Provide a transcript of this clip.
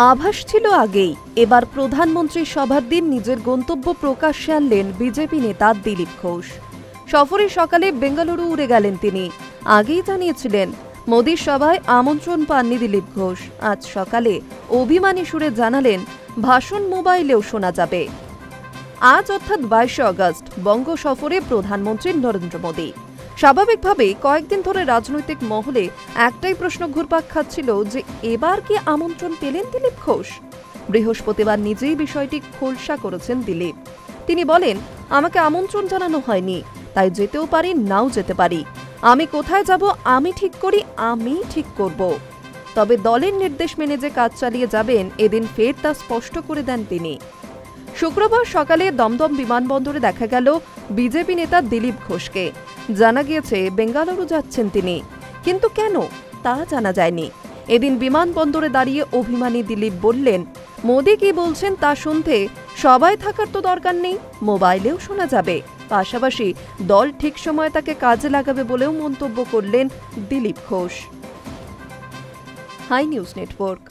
আভাস ছিল আগেই, এবার প্রধানমন্ত্রীর সভার দিন নিজের গন্তব্য প্রকাশ্যে আনলেন বিজেপি নেতা দিলীপ ঘোষ। সফরের সকালে বেঙ্গালুরু উড়ে গেলেন তিনি। আগেই জানিয়েছিলেন মোদির সভায় আমন্ত্রণ পাননি দিলীপ ঘোষ। আজ সকালে অভিমানী সুরে জানালেন ভাষণ মোবাইলেও শোনা যাবে। আজ অর্থাৎ 22 আগস্ট বঙ্গ সফরে প্রধানমন্ত্রী নরেন্দ্র মোদী। স্বাভাবিকভাবেই কয়েকদিন ধরে রাজনৈতিক মহলে একটাই প্রশ্ন ঘুরপাক খাচ্ছিল যে এবার কি আমন্ত্রণ পেলেন দিলীপ ঘোষ। বৃহস্পতিবার নিজেই বিষয়টি খোলসা করেছেন দিলীপ। তিনি বলেন, আমাকে আমন্ত্রণ জানানো হয়নি, তাই যেতেও পারি, নাও যেতে পারি। আমি কোথায় যাব আমি ঠিক করি, আমি ঠিক করব। তবে দলের নির্দেশ মেনে যে কাজ চালিয়ে যাবেন এদিন ফের তা স্পষ্ট করে দেন তিনি। শুক্রবার সকালে দমদম বিমানবন্দরে দেখা গেল বিজেপি নেতা দিলীপ ঘোষকে। জানা গিয়েছে বেঙ্গালুরু যাচ্ছেন তিনি, কিন্তু কেন তা জানা যায়নি। এদিন বিমানবন্দরে দাঁড়িয়ে অভিমানী দিলীপ বললেন, মোদি কি বলছেন তা শুনতে সবাই থাকার তো দরকার নেই, মোবাইলেও শোনা যাবে। পাশাপাশি দল ঠিক সময় তাকে কাজে লাগাবে বলেও মন্তব্য করলেন Dilip Ghosh. Hi News network.